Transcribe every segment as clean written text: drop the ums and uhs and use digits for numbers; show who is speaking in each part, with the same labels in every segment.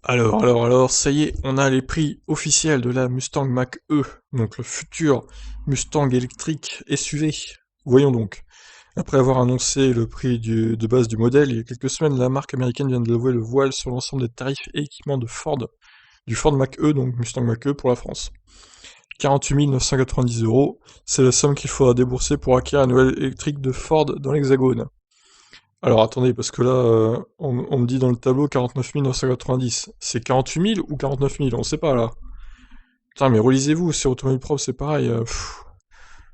Speaker 1: Alors, ça y est, on a les prix officiels de la Mustang Mach-E, donc le futur Mustang électrique SUV. Voyons donc. Après avoir annoncé le prix de base du modèle, il y a quelques semaines, la marque américaine vient de lever le voile sur l'ensemble des tarifs et équipements de Ford, du Ford Mach-E, donc Mustang Mach-E pour la France. 48 990 euros, c'est la somme qu'il faudra débourser pour acquérir un nouvel électrique de Ford dans l'Hexagone. Alors attendez, parce que là, on me dit dans le tableau 49 990. C'est 48 000 ou 49 000? On sait pas là. Putain, mais relisez-vous, sur Automobile Pro, c'est pareil.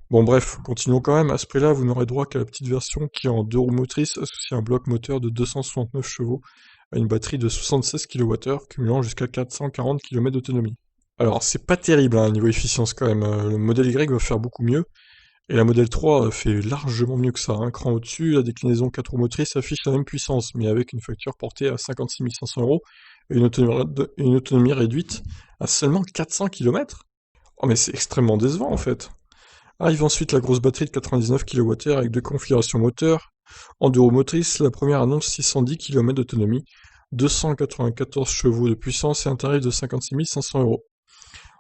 Speaker 1: Bon, bref, continuons quand même. À ce prix-là, vous n'aurez droit qu'à la petite version qui est en 2 roues motrices, associée à un bloc moteur de 269 chevaux, à une batterie de 76 kWh, cumulant jusqu'à 440 km d'autonomie. Alors, c'est pas terrible, hein, niveau efficience quand même. Le modèle Y va faire beaucoup mieux. Et la modèle 3 fait largement mieux que ça, un cran au-dessus, la déclinaison 4 roues motrices affiche la même puissance, mais avec une facture portée à 56 500 euros et une autonomie réduite à seulement 400 km. Oh mais c'est extrêmement décevant en fait. Arrive ensuite la grosse batterie de 99 kWh avec deux configurations moteurs. En 2 roues motrices, la première annonce 610 km d'autonomie, 294 chevaux de puissance et un tarif de 56 500 euros.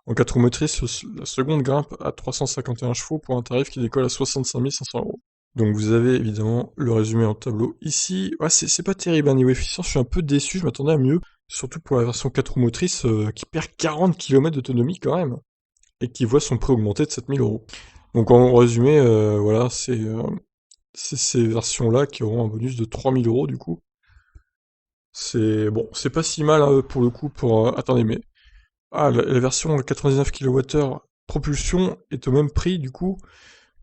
Speaker 1: En 4 roues motrices, la seconde grimpe à 351 chevaux pour un tarif qui décolle à 65 500 euros. Donc vous avez évidemment le résumé en tableau ici. Ouais, c'est pas terrible, hein, niveau efficience, je suis un peu déçu, je m'attendais à mieux. Surtout pour la version 4 roues motrices qui perd 40 km d'autonomie quand même. Et qui voit son prix augmenter de 7000 euros. Donc en résumé, voilà, c'est ces versions-là qui auront un bonus de 3000 euros du coup. C'est bon, c'est pas si mal pour le coup pour... attendez, mais ah, la version 99 kWh propulsion est au même prix, du coup,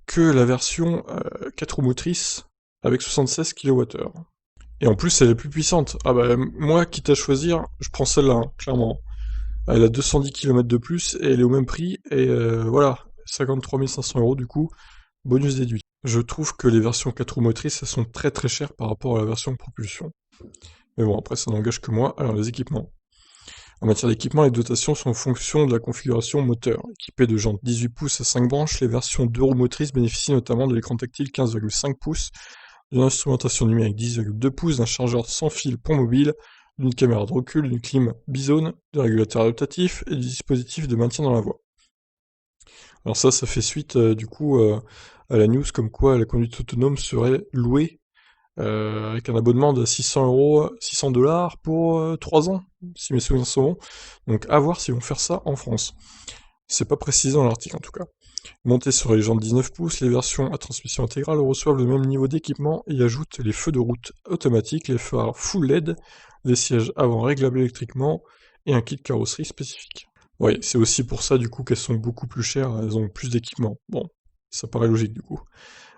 Speaker 1: que la version 4 roues motrices avec 76 kWh. Et en plus, elle est plus puissante. Ah bah, moi, quitte à choisir, je prends celle-là, hein, clairement. Elle a 210 km de plus, et elle est au même prix, et voilà, 53 500 euros, du coup, bonus déduit. Je trouve que les versions 4 roues motrices, elles sont très très chères par rapport à la version propulsion. Mais bon, après, ça n'engage que moi. Alors, les équipements. En matière d'équipement, les dotations sont en fonction de la configuration moteur. Équipées de jantes 18 pouces à 5 branches, les versions 2 roues motrices bénéficient notamment de l'écran tactile 15,5 pouces, d'une instrumentation numérique 10,2 pouces, d'un chargeur sans fil pour mobile, d'une caméra de recul, d'une clim bizone, de régulateur adaptatif et du dispositif de maintien dans la voie. Alors ça fait suite du coup à la news comme quoi la conduite autonome serait louée avec un abonnement de 600 euros, 600 dollars pour 3 ans, si mes souvenirs sont bons. Donc à voir s'ils vont faire ça en France. C'est pas précisé dans l'article en tout cas. Montées sur les jantes 19 pouces, les versions à transmission intégrale reçoivent le même niveau d'équipement et ajoutent les feux de route automatiques, les phares full LED, les sièges avant réglables électriquement et un kit carrosserie spécifique. Oui, c'est aussi pour ça du coup qu'elles sont beaucoup plus chères, elles ont plus d'équipement. Bon, ça paraît logique du coup.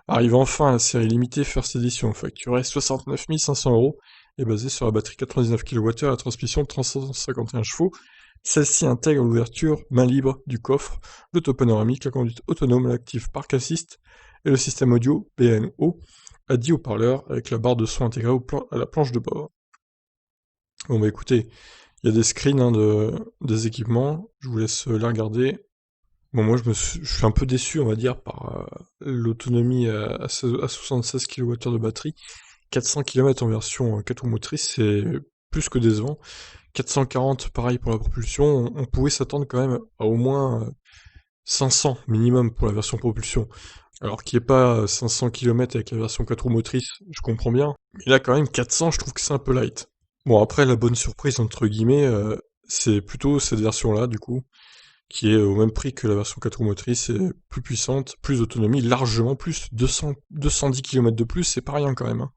Speaker 1: Arrive enfin la série limitée First Edition, facturée 69 500 euros et basée sur la batterie 99 kWh et la transmission de 351 chevaux. Celle-ci intègre l'ouverture main libre du coffre, l'auto panoramique, la conduite autonome, l'active Park Assist et le système audio BNO à 10 haut-parleurs avec la barre de son intégrée à la planche de bord. Bon bah écoutez, il y a des screens hein, des équipements, je vous laisse les regarder. Bon, moi, je suis un peu déçu, on va dire, par l'autonomie à 76 kWh de batterie. 400 km en version 4 roues motrices, c'est plus que décevant. 440, pareil pour la propulsion. On pouvait s'attendre quand même à au moins 500 minimum pour la version propulsion. Alors qu'il n'y ait pas 500 km avec la version 4 roues motrices, je comprends bien. Mais là, quand même, 400, je trouve que c'est un peu light. Bon, après, la bonne surprise, entre guillemets, c'est plutôt cette version-là, du coup, qui est au même prix que la version 4 roues motrices, et plus puissante, plus d'autonomie, largement plus, 210 km de plus, c'est pas rien quand même, hein.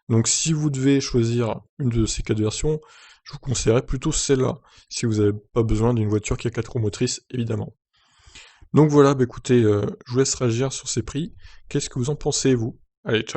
Speaker 1: Donc si vous devez choisir une de ces 4 versions, je vous conseillerais plutôt celle-là, si vous n'avez pas besoin d'une voiture qui a 4 roues motrices, évidemment. Donc voilà, bah écoutez, je vous laisse réagir sur ces prix, qu'est-ce que vous en pensez vous? Allez, ciao.